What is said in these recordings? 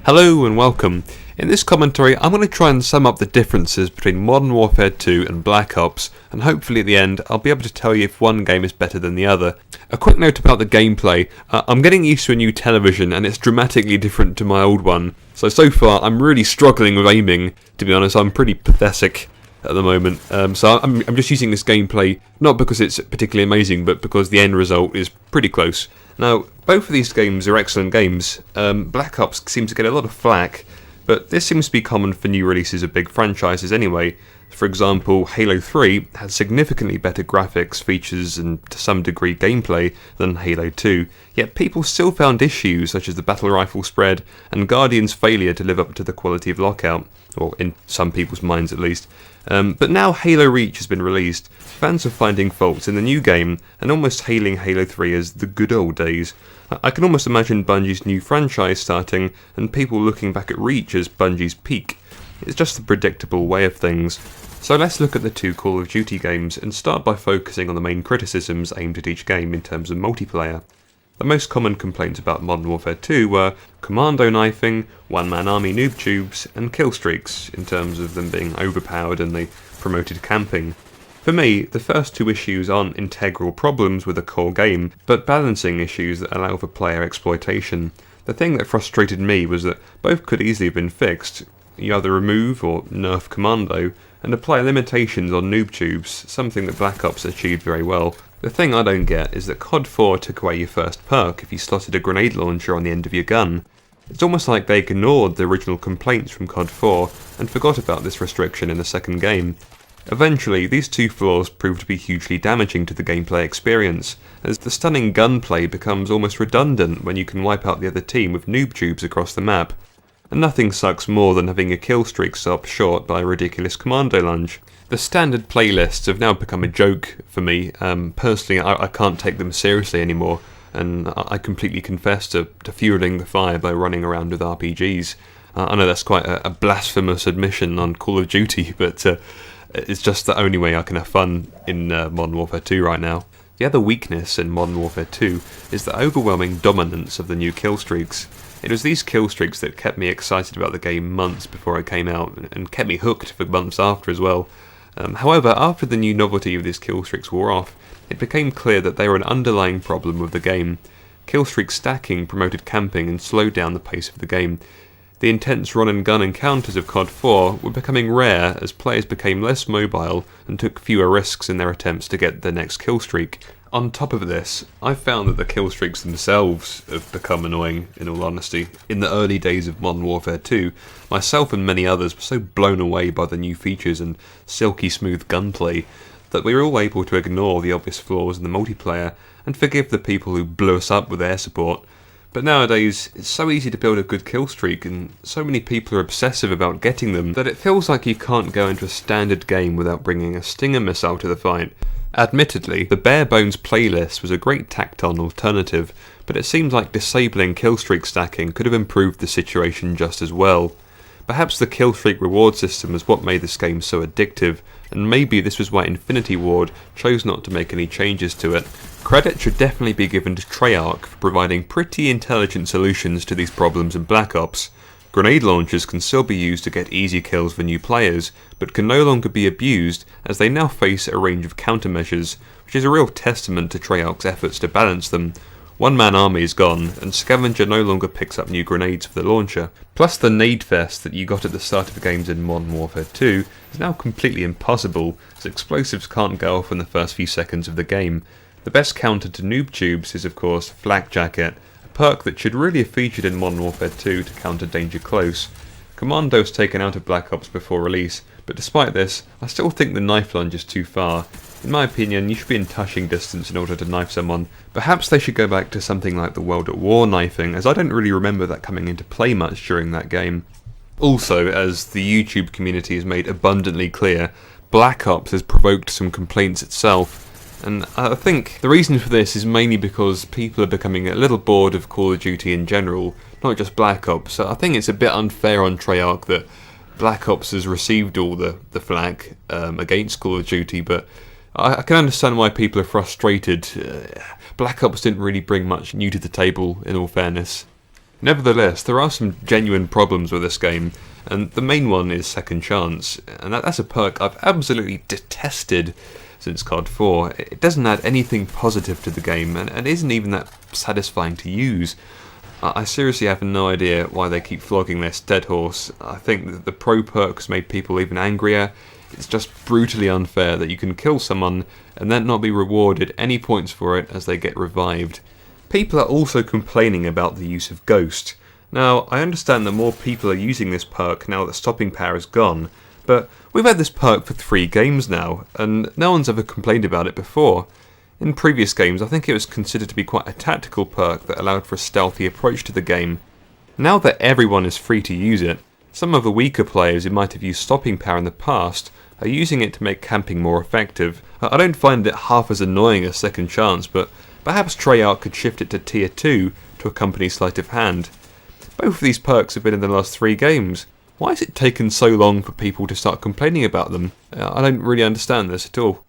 Hello and welcome. In this commentary I'm going to try and sum up the differences between Modern Warfare 2 and Black Ops, and hopefully at the end I'll be able to tell you if one game is better than the other. A quick note about the gameplay. I'm getting used to a new television and it's dramatically different to my old one. So far I'm really struggling with aiming. To be honest, I'm pretty pathetic at the moment. So I'm just using this gameplay not because it's particularly amazing, but because the end result is pretty close. Now, both of these games are excellent games. Black Ops seems to get a lot of flack, but this seems to be common for new releases of big franchises anyway. For example, Halo 3 has significantly better graphics, features and to some degree gameplay than Halo 2, yet people still found issues such as the battle rifle spread and Guardian's failure to live up to the quality of Lockout, or in some people's minds at least. But now Halo Reach has been released, fans are finding faults in the new game and almost hailing Halo 3 as the good old days. I can almost imagine Bungie's new franchise starting and people looking back at Reach as Bungie's peak. It's just the predictable way of things. So let's look at the two Call of Duty games and start by focusing on the main criticisms aimed at each game in terms of multiplayer. The most common complaints about Modern Warfare 2 were commando knifing, one-man army noob tubes, and kill streaks in terms of them being overpowered and they promoted camping. For me, the first two issues aren't integral problems with a core game, but balancing issues that allow for player exploitation. The thing that frustrated me was that both could easily have been fixed. You either remove or nerf commando, and apply limitations on noob tubes, something that Black Ops achieved very well. The thing I don't get is that COD 4 took away your first perk if you slotted a grenade launcher on the end of your gun. It's almost like they ignored the original complaints from COD 4 and forgot about this restriction in the second game. Eventually, these two flaws proved to be hugely damaging to the gameplay experience, as the stunning gunplay becomes almost redundant when you can wipe out the other team with noob tubes across the map. And nothing sucks more than having a kill streak stopped short by a ridiculous commando lunge. The standard playlists have now become a joke for me. Personally, I can't take them seriously anymore, and I completely confess to fueling the fire by running around with RPGs. I know that's quite a blasphemous admission on Call of Duty, but it's just the only way I can have fun in Modern Warfare 2 right now. The other weakness in Modern Warfare 2 is the overwhelming dominance of the new kill streaks. It was these kill streaks that kept me excited about the game months before it came out, and kept me hooked for months after as well. However, after the new novelty of these kill streaks wore off, it became clear that they were an underlying problem with the game. Kill streak stacking promoted camping and slowed down the pace of the game. The intense run and gun encounters of COD 4 were becoming rare as players became less mobile and took fewer risks in their attempts to get their next kill streak. On top of this, I found that the kill streaks themselves have become annoying, in all honesty. In the early days of Modern Warfare 2, myself and many others were so blown away by the new features and silky smooth gunplay that we were all able to ignore the obvious flaws in the multiplayer and forgive the people who blew us up with air support. But nowadays, it's so easy to build a good kill streak and so many people are obsessive about getting them that it feels like you can't go into a standard game without bringing a Stinger missile to the fight. Admittedly, the bare bones playlist was a great tacked-on alternative, but it seems like disabling killstreak stacking could have improved the situation just as well. Perhaps the killstreak reward system was what made this game so addictive, and maybe this was why Infinity Ward chose not to make any changes to it. Credit should definitely be given to Treyarch for providing pretty intelligent solutions to these problems in Black Ops. Grenade launchers can still be used to get easy kills for new players, but can no longer be abused as they now face a range of countermeasures, which is a real testament to Treyarch's efforts to balance them. One-man army is gone, and Scavenger no longer picks up new grenades for the launcher. Plus the nade fest that you got at the start of the games in Modern Warfare 2 is now completely impossible, as explosives can't go off in the first few seconds of the game. The best counter to noob tubes is of course Flak Jacket, perk that should really have featured in Modern Warfare 2 to counter danger close. Commando was taken out of Black Ops before release, but despite this, I still think the knife lunge is too far. In my opinion, you should be in touching distance in order to knife someone. Perhaps they should go back to something like the World at War knifing, as I don't really remember that coming into play much during that game. Also, as the YouTube community has made abundantly clear, Black Ops has provoked some complaints itself. And I think the reason for this is mainly because people are becoming a little bored of Call of Duty in general, not just Black Ops. So I think it's a bit unfair on Treyarch that Black Ops has received all the flack against Call of Duty, but I can understand why people are frustrated. Black Ops didn't really bring much new to the table, in all fairness. Nevertheless, there are some genuine problems with this game, and the main one is Second Chance, and that's a perk I've absolutely detested since COD 4. It doesn't add anything positive to the game, and isn't even that satisfying to use. I seriously have no idea why they keep flogging this dead horse. I think that the pro perks made people even angrier. It's just brutally unfair that you can kill someone and then not be rewarded any points for it as they get revived. People are also complaining about the use of Ghost. Now, I understand that more people are using this perk now that stopping power is gone, but we've had this perk for 3 games now, and no one's ever complained about it before. In previous games, I think it was considered to be quite a tactical perk that allowed for a stealthy approach to the game. Now that everyone is free to use it, some of the weaker players who might have used stopping power in the past are using it to make camping more effective. I don't find it half as annoying as Second Chance, but perhaps Treyarch could shift it to Tier 2 to accompany Sleight of Hand. Both of these perks have been in the last 3 games. Why has it taken so long for people to start complaining about them? I don't really understand this at all.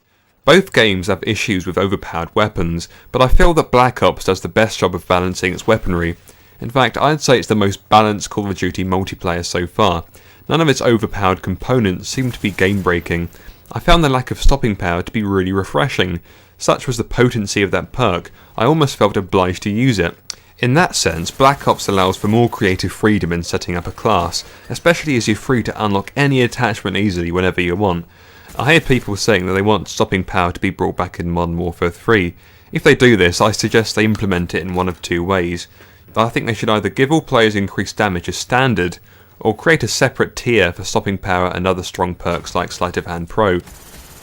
Both games have issues with overpowered weapons, but I feel that Black Ops does the best job of balancing its weaponry. In fact, I'd say it's the most balanced Call of Duty multiplayer so far. None of its overpowered components seem to be game-breaking. I found the lack of stopping power to be really refreshing. Such was the potency of that perk, I almost felt obliged to use it. In that sense, Black Ops allows for more creative freedom in setting up a class, especially as you're free to unlock any attachment easily whenever you want. I hear people saying that they want stopping power to be brought back in Modern Warfare 3. If they do this, I suggest they implement it in one of 2 ways. I think they should either give all players increased damage as standard, or create a separate tier for stopping power and other strong perks like Sleight of Hand Pro.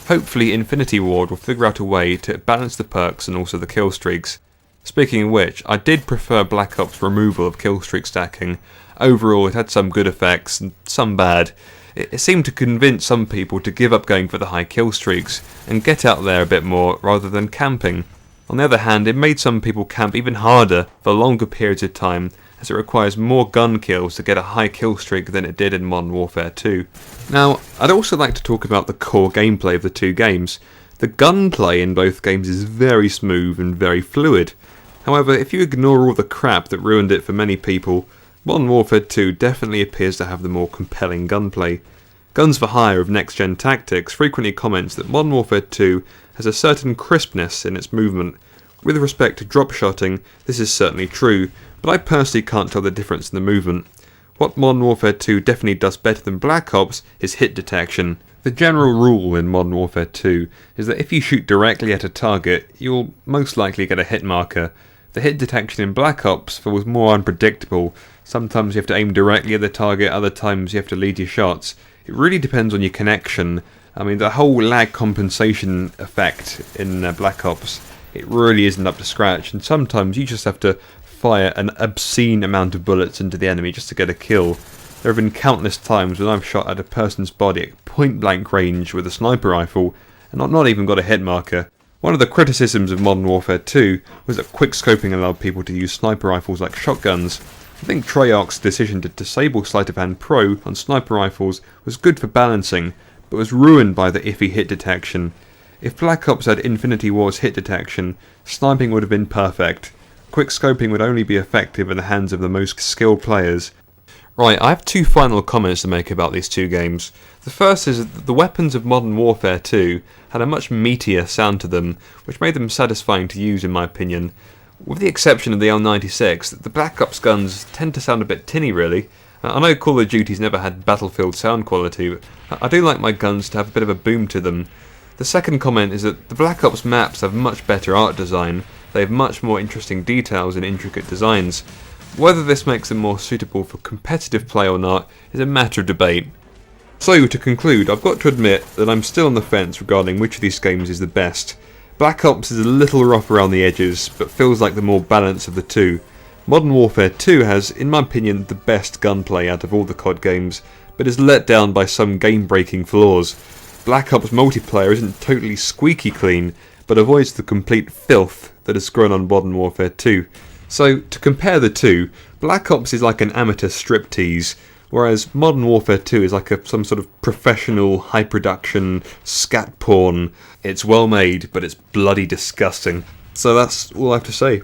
Hopefully Infinity Ward will figure out a way to balance the perks and also the kill streaks. Speaking of which, I did prefer Black Ops' removal of killstreak stacking. Overall, it had some good effects and some bad. It seemed to convince some people to give up going for the high kill streaks and get out there a bit more rather than camping. On the other hand, it made some people camp even harder for longer periods of time, as it requires more gun kills to get a high kill streak than it did in Modern Warfare 2. Now, I'd also like to talk about the core gameplay of the 2 games. The gunplay in both games is very smooth and very fluid. However, if you ignore all the crap that ruined it for many people, Modern Warfare 2 definitely appears to have the more compelling gunplay. Guns for Hire of Next Gen Tactics frequently comments that Modern Warfare 2 has a certain crispness in its movement. With respect to drop-shotting, this is certainly true, but I personally can't tell the difference in the movement. What Modern Warfare 2 definitely does better than Black Ops is hit detection. The general rule in Modern Warfare 2 is that if you shoot directly at a target, you'll most likely get a hit marker. The hit detection in Black Ops was more unpredictable. Sometimes you have to aim directly at the target, other times you have to lead your shots. It really depends on your connection. I mean, the whole lag compensation effect in Black Ops, it really isn't up to scratch, and sometimes you just have to fire an obscene amount of bullets into the enemy just to get a kill. There have been countless times when I've shot at a person's body at point blank range with a sniper rifle and not even got a hit marker. One of the criticisms of Modern Warfare 2 was that quickscoping allowed people to use sniper rifles like shotguns. I think Treyarch's decision to disable Sleight of Hand Pro on sniper rifles was good for balancing, but was ruined by the iffy hit detection. If Black Ops had Infinity Ward's hit detection, sniping would have been perfect. Quickscoping would only be effective in the hands of the most skilled players. Right, I have 2 final comments to make about these 2 games. The first is that the weapons of Modern Warfare 2 had a much meatier sound to them, which made them satisfying to use in my opinion. With the exception of the L96, the Black Ops guns tend to sound a bit tinny really. I know Call of Duty's never had Battlefield sound quality, but I do like my guns to have a bit of a boom to them. The second comment is that the Black Ops maps have much better art design. They have much more interesting details and intricate designs. Whether this makes them more suitable for competitive play or not is a matter of debate. So, to conclude, I've got to admit that I'm still on the fence regarding which of these games is the best. Black Ops is a little rough around the edges, but feels like the more balanced of the 2. Modern Warfare 2 has, in my opinion, the best gunplay out of all the COD games, but is let down by some game-breaking flaws. Black Ops multiplayer isn't totally squeaky clean, but avoids the complete filth that has grown on Modern Warfare 2. So, to compare the 2, Black Ops is like an amateur striptease, whereas Modern Warfare 2 is like some sort of professional, high-production scat porn. It's well made, but it's bloody disgusting. So that's all I have to say.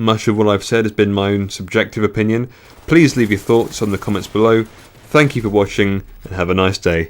much of what I've said has been my own subjective opinion. Please leave your thoughts on the comments below. Thank you for watching and have a nice day.